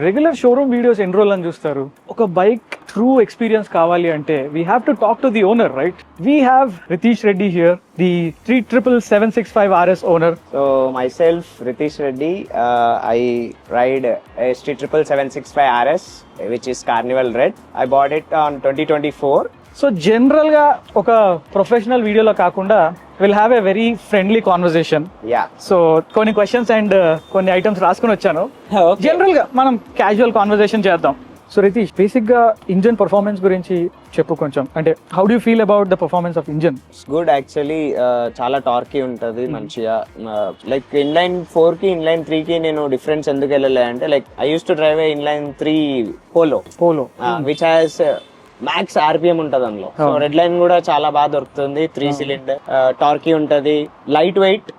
Regular showroom videos ఎన్ని రోజులు అని చూస్తారు. ఒక బైక్ ట్రూ ఎక్స్పీరియన్స్ కావాలి అంటే we have to talk to the owner, right? We have Ritesh Reddy here, the 37765 RS owner. So myself, Ritesh Reddy, I ride a 37765 RS, which is Carnival Red. I bought it on 2024. So general గా ఒక professional వీడియోలో కాకుండా will have a very friendly conversation. So కొన్ని questions and కొన్ని items రాసుకొని వచ్చాను. General గా మనం క్యాజువల్ కాన్వర్సేషన్ చేద్దాం. సో రితీష్, బేసిక్ గా ఇంజన్ పర్ఫార్మెన్స్ గురించి చెప్పు కొంచెం. అంటే how do feel about the performance of engine? Good actually, చాలా టార్కీ ఉంటది మంచిగా. లైక్ ఇన్లైన్ 4 కి ఇన్లైన్ 3 కి నేను డిఫరెన్స్ ఎందుకు వెళ్ళలే అంటే, like I use to drive a inline 3 polo which has max RPM ఉంటది అందులో. సో రెడ్ లైన్ కూడా చాలా బాగా దొరుకుతుంది. 3 సిలిండర్, టార్కీ ఉంటది, లైట్ వెయిట్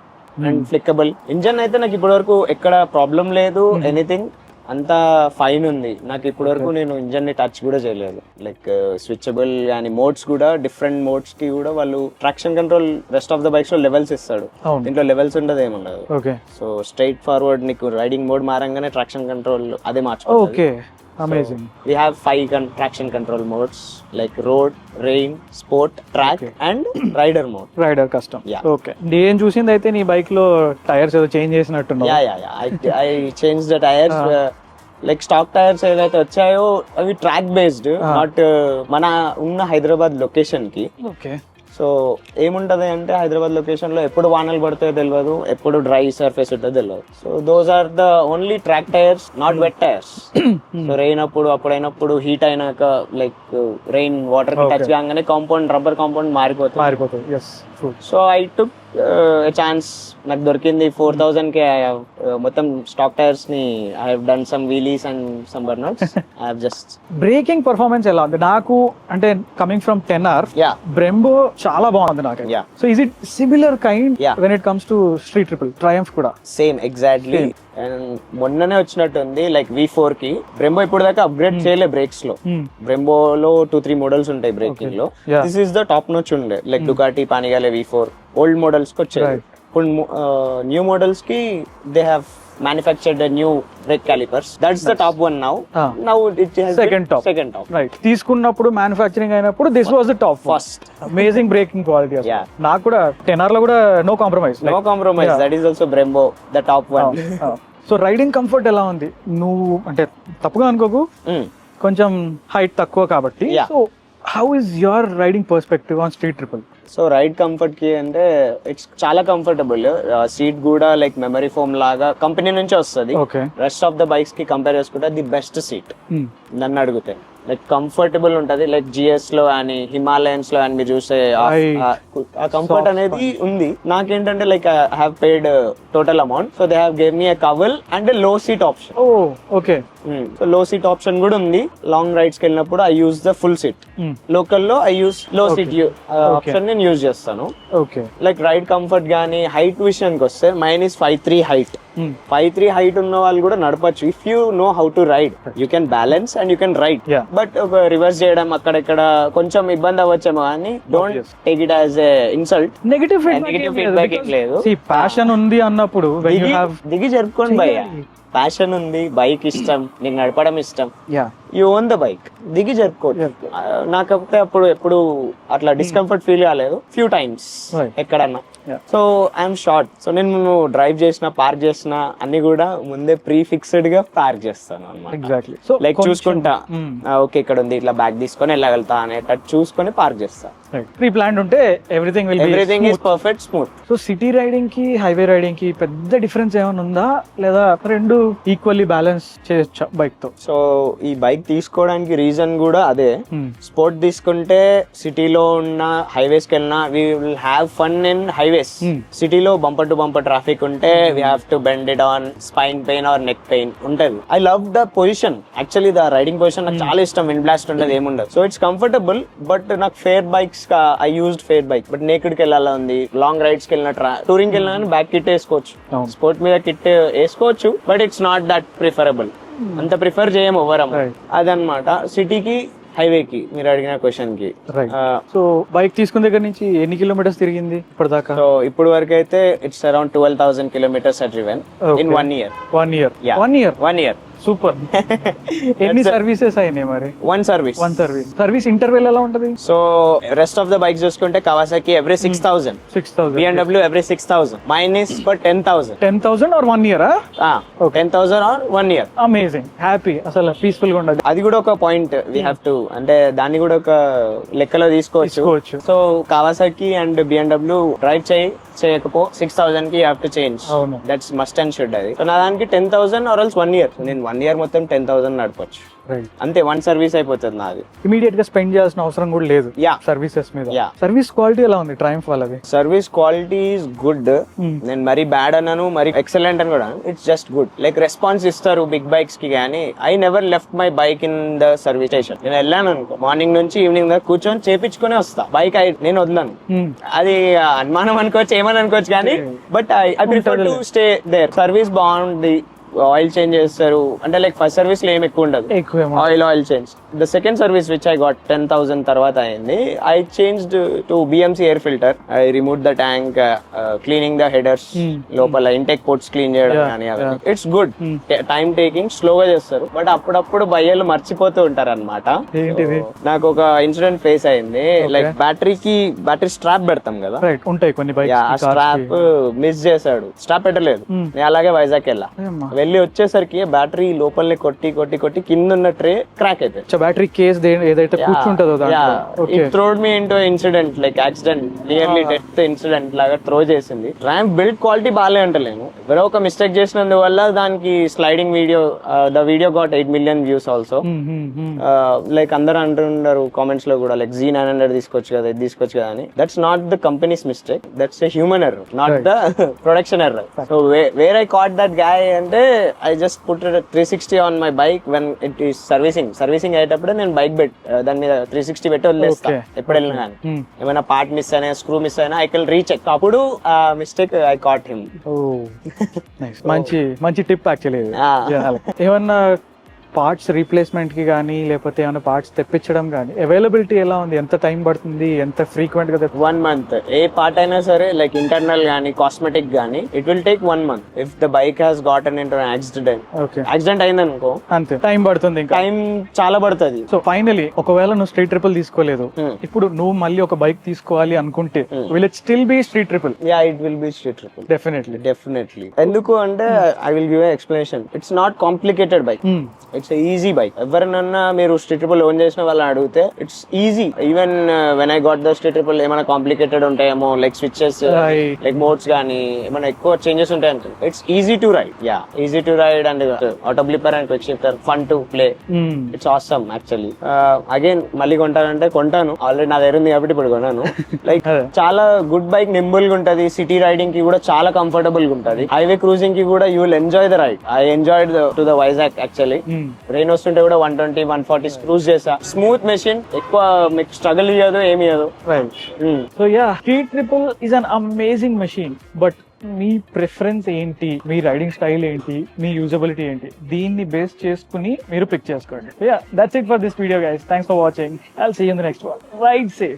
అండ్ ఫ్లిక్కబుల్. ఇంజన్ అయితే నాకు ఇప్పటి వరకు ఎక్కడ ప్రాబ్లం లేదు. ఎనీథింగ్ అంతా ఫైన్ ఉంది నాకు ఇప్పటి వరకు. నేను ఇంజన్ ని టచ్ కూడా చేయలేదు. లైక్ స్విచబుల్ కానీ మోడ్స్ కూడా డిఫరెంట్ మోడ్స్ కి కూడా వాళ్ళు traction control rest of the bikes లో లెవెల్స్ ఇస్తాడు. దీంట్లో లెవెల్స్ ఉండదు, ఏముండదు. సో స్ట్రైట్ ఫార్వర్డ్ నీకు రైడింగ్ మోడ్ మారంగానే ట్రాక్షన్ కంట్రోల్ అదే మార్చుకోవాలి. Amazing. So, we have 5 traction control modes like road, rain, sport, track and rider mode. Rider custom. Yeah. Okay. నేను చూసింది అయితే నీ బైక్ లో టైర్స్ ఏదో change చేసినట్టున్నావు. Yeah. I changed the tires. Like stock tires ఏదైతే వచ్చాయో అవి ట్రాక్ బేస్డ్, నాట్ మన ఉన్న హైదరాబాద్ లొకేషన్ కి. ఓకే. సో ఏముంటది అంటే హైదరాబాద్ లొకేషన్ లో ఎప్పుడు వానలు పడతాయో తెలియదు, ఎప్పుడు డ్రై సర్ఫేస్ ఉంటుందో తెలియదు. So those are the only track tyres, not wet tyres. So rain అప్పుడైనప్పుడు హీట్ అయినాక లైక్ రెయిన్ వాటర్ కి టచ్ కాగానే కాంపౌండ్, రబ్బర్ కాంపౌండ్ మారిపోతుంది. సో ఐ టుక్ ఛాన్స్, నాకు దొరికింది 4000 కి. మొత్తం స్టాక్ టైర్స్ ని I have done some wheelies and some burnouts. I have just braking performance ఎలా ఉంది నాకు అంటే, కమింగ్ ఫ్రమ్ 10R, బ్రెంబో చాలా బాగుంది నాకు. So is it similar kind when it comes to street triple? Triumph కూడా same exactly. And మొన్ననే వచ్చినట్టుంది లైక్ V4 కి. బ్రెంబో ఇప్పుడు దాకా అప్గ్రేడ్ చేయలే బ్రేక్స్ లో. బ్రెంబోలో 2-3 మోడల్స్ ఉంటాయి బ్రేకింగ్ లో. This is the top notch ఉండే. Like Ducati, Panigale V4 old models కి వచ్చాయి. ఇప్పుడు న్యూ మోడల్స్ కి they have manufactured a new brake calipers. That's the top one now. Now it has second top. Right. తీసుకున్నప్పుడు manufacturing అయినప్పుడు this was the top first. Amazing braking quality. నాకు కూడా 10R లో కూడా no compromise. That is also Brembo, the top one. So riding comfort ఎలా ఉంది? నువ్వు అంటే తప్పుగా అనుకోకు, కొంచెం హైట్ తక్కువ కాబట్టి. So how is your riding perspective on Street Triple? So ride comfort కి అంటే ఇట్స్ చాలా కంఫర్టబుల్. సీట్ కూడా లైక్ మెమరీ ఫోమ్ లాగా కంపెనీ నుంచి వస్తుంది. రెస్ట్ ఆఫ్ ద బైక్స్ కి కంపేర్ చేసుకుంటే ది బెస్ట్ సీట్ నన్ను అడిగితే. లైక్ కంఫర్టబుల్ ఉంటది. లైక్ GS లో అని, హిమాలయన్స్ లో అని మీరు చూసే ఆ కంఫర్ట్ అనేది ఉంది. నాకేంటంటే like I have paid total amount, so they have give me a cowl and low seat option. Okay. So low seat option కూడా ఉంది. లాంగ్ రైడ్స్ కి వెళ్ళినప్పుడు I use the full seat. Local లో I use low seat option నేను use చేస్తాను. Like ride comfort గానీ height విషయానికి వస్తే మైన్ ఇస్ 5'3" హైట్. 5'3" హైట్ ఉన్న వాళ్ళు కూడా నడపచ్చు if you know how to ride. You can balance and you can ride. But ఒక రివర్స్ చేయడం అక్కడెక్కడ కొంచెం ఇబ్బంది అవ్వచ్చేమో కానీ don't take it as a insult. Negative feedback లేదు. ప్యాషన్ ఉంది అన్నప్పుడు దిగి జరుపుకోండి భయ్యా. ప్యాషన్ ఉంది, బైక్ ఇష్టం, నీకు నడపడం ఇష్టం, యూ ఓన్ ద బైక్, దిగి జరుపుకోవచ్చు. నాకైతే అప్పుడు ఎప్పుడు అట్లా డిస్కంఫర్ట్ ఫీల్ కాలేదు. ఫ్యూ టైమ్స్ ఎక్కడన్నా. So I'm short. సో నేను డ్రైవ్ చేసిన, పార్క్ చేసిన అన్ని కూడా ముందే ప్రీ ఫిక్స్డ్ గా పార్క్ చేస్తాను అన్నమాట. లైక్ చూసుకుంటా, ఓకే ఇక్కడ ఉంది, ఇట్లా బ్యాగ్ తీసుకొని వెళ్ళగలుగుతా అనేటట్టు చూసుకొని పార్క్ చేస్తా. ప్రీ ప్లాన్ ఉంటే everything is perfect, smooth. So city riding కి, హైవే రైడింగ్ కి పెద్ద డిఫరెన్స్ ఏమైనా ఉందా, లేదా రెండు ఈక్వల్లీ బ్యాలెన్స్ చేయొచ్చా బైక్ తో? సో ఈ బైక్ తీసుకోవడానికి రీజన్ కూడా అదే. స్పోర్ట్ తీసుకుంటే సిటీలో ఉన్న హైవేస్ కి వెళ్ళినా we will have fun in highways. సిటీలో బంపర్ టు బంపర్ ట్రాఫిక్ ఉంటే we have to bend it on spine pain or neck pain ఉంటది. I love the position, actually the riding position నాకు చాలా ఇష్టం. విండ్ బ్లాస్ట్ ఉండదు, ఏముండదు. So it's comfortable. But నాకు fair bikes I used fair bike. But naked కి వెళ్ళాలా ఉంది, లాంగ్ రైడ్స్ కి వెళ్ళిన, టూరింగ్ కి వెళ్ళినా బ్యాక్ కిట్ వేసుకోవచ్చు, స్పోర్ట్ మీద కిట్ వేసుకోవచ్చు. But it's not that preferable. అంత ప్రిఫర్ చేయము ఎవరం. అదనమాట సిటీకి, హైవేకి మీరు అడిగిన క్వశ్చన్ కి. సో బైక్ తీసుకున్న దగ్గర నుంచి ఎన్ని కిలోమీటర్స్ తిరిగింది ఇప్పటిదాకా? సో ఇప్పుడు వరకు అయితే it's around 12,000 kilometers I driven in 1 year. 1 year. Yeah. 1 year. Super. ఎన్ని సర్వీసెస్ అయినాయి మరి? One service. సర్వీస్ ఇంటర్వెల్ ఎలా ఉంటది? So rest of the bikes చూసుకుంటే Kawasaki every 6,000, BMW every 6,000, mine is for 10,000 or 1 year? 10,000 or 1 year. Amazing, happy, అసలు peaceful గా ఉండదు. అది కూడా ఒక పాయింట్ వి హావ్ టు, అంటే దాన్ని కూడా ఒక లెక్కలో తీసుకోవచ్చు. So Kawasaki and BMW drive చేయకపో 6,000 కి have to change. That's must and should. అది సో నా దానికి 10,000 or else 1 year. నేను 1 year మొత్తం 10,000 నడపచ్చు అంతే. వన్ సర్వీస్ అయిపోతుంది నాది. ఇమీడియట్ గా స్పెండ్ చేయాల్సిన అవసరం కూడా లేదు సర్వీసెస్ మీద. సర్వీస్ క్వాలిటీ ఎలా ఉంది ట్రయంఫ్ వాళ్ళది? Service quality is good. నేను మరీ బ్యాడ్ అన్నాను, మరి ఎక్సలెంట్ అని కూడా. It's just good. Like response ఇస్తారు బిగ్ బైక్స్ కి. కానీ I never left my bike in the service station. నేను వెళ్ళాను అనుకో, మార్నింగ్ నుంచి ఈవినింగ్ దాకా కూర్చొని చేపించుకునే వస్తా. బైక్ నేను వదలను. అది అనుమానం అనుకోవచ్చు, ఏమని అనుకోవచ్చు, కానీ but I prefer to stay there. Service బాగుంది. ఆయిల్ చేంజ్ చేస్తారు, అంటే లైక్ ఫస్ట్ సర్వీస్ లో ఏం ఎక్కువ ఉండదు, oil change. The second service which I got 10,000 తర్వాత అయింది. I changed to BMC air filter. I remove the tank, cleaning the headers, లోపల ఇంటెక్ పోర్ట్స్ క్లీన్ చేయడం కానీ. It's good. టైం టేకింగ్, స్లోగా చేస్తారు, బట్ అప్పుడప్పుడు బయ్యలు మర్చిపోతూ ఉంటారు అనమాట. నాకు ఒక ఇన్సిడెంట్ ఫేస్ అయింది. లైక్ బ్యాటరీ స్ట్రాప్ పెడతాం కదా, ఉంటాయి కొన్ని బైక్స్, ఆ స్ట్రాప్ మిస్ చేశాడు. స్ట్రాప్ పెట్టలేదు. నేను అలాగే వైజాగ్ వెళ్ళి వచ్చేసరికి బ్యాటరీ లోపలనే కొట్టి కింద ఉన్న ట్రే క్రాక్ అయిపోయింది. బ్యాటరీ కేస్ ఏదైతే కూర్చుంటుందో throwed me into incident, like accident, nearly death incident లాగా త్రో చేసింది. ర్యామ్ బిల్డ్ క్వాలిటీ బాగాలే అంటలేను, ఎవరో ఒక మిస్టేక్ చేసినందువల్ల దానికి sliding video, the video got 8 million views also. Like అందరూ అంటున్నారు కామెంట్స్ లో కూడా, లైక్ Z900 తీసుకోవచ్చు కదా, ఇది తీసుకోవచ్చు కదా అని. That's not the company's mistake, that's a human error, not the production error. So where I caught that guy అంటే, I just put it at 360 on my bike when it is servicing అయ్యేటప్పుడు నేను bike దాని మీద 360 పెట్టి వదిలేస్తా ఎప్పుడు వెళ్ళినా. కానీ ఏమైనా పార్ట్ మిస్ అయినా, స్క్రూ మిస్ అయినా, ఐ కెన్ రీచెక్. అప్పుడు మిస్టేక్ ఐ కాట్ హిమ్. మంచి టిప్ యాక్చువల్లీ. ఏమన్నా పార్ట్స్ రీప్లేస్మెంట్ కి కానీ, లేకపోతే ఏమైనా పార్ట్స్ తెప్పించడం కానీ అవైలబిలిటీ ఎలా ఉంది? ఎంత టైం పడుతుంది? ఎంత ఫ్రీక్వెంట్ గా? 1 month. ఏ పార్ట్ అయినా సరే, లైక్ ఇంటర్నల్ గానీ, కాస్మెటిక్ గానీ, it will take 1 month if the bike has గాటన్ into accident అయింది అనుకో, అంతే టైం పడుతుంది. టైం చాలా పడుతుంది. సో ఫైనలీ ఒకవేళ నువ్వు స్ట్రీట్ ట్రిపుల్ తీసుకోలేదు, ఇప్పుడు నువ్వు మళ్ళీ ఒక బైక్ తీసుకోవాలి అనుకుంటే, will it still be Street Triple? Yeah, it will be Street Triple. Definitely. ఎందుకు అంటే, I will give explanation. It's not complicated bike, it's easy bike. ఎవరినన్నా మీరు స్ట్రీట్ ట్రిపుల్ ఓన్ చేసిన వాళ్ళని అడిగితే it's easy. Even when I got the Street Triple ఏమైనా complicated ఉంటాయేమో, like switches, like modes కానీ ఏమైనా ఎక్కువ చేంజెస్ ఉంటాయి అంటే, it's easy to ride. Easy to ride and auto బ్లిప్పర్ and quick shifter, fun to play. It's awesome actually. Again మళ్ళీ కొంటాను, already నా దగ్గర ఉంది కాబట్టి ఇప్పుడు కొన్నాను. లైక్ చాలా గుడ్ బైక్, నింబుల్ గా ఉంటది. సిటీ రైడింగ్ కి కూడా చాలా కంఫర్టబుల్ గా ఉంటది. హైవే క్రూజింగ్ కి కూడా you will enjoy the ride. I enjoyed to the Vizag actually. Rain వస్తుంటే కూడా 120, 140 క్రూజ్ చేసా. స్మూత్ మెషిన్, ఎక్కువ మీకు స్ట్రగుల్ ఇయ్యదు, ఏమి ఇయ్యదు. So yeah, Street Triple is an amazing machine. But మీ ప్రిఫరెన్స్ ఏంటి? మీ రైడింగ్ స్టైల్ ఏంటి? మీ యూజబిలిటీ ఏంటి? దీన్ని బేస్ చేసుకుని మీరు పిక్ చేసుకోండి. Yeah, that's it for this video guys. Thanks for watching. I'll see you in the next one. Ride safe.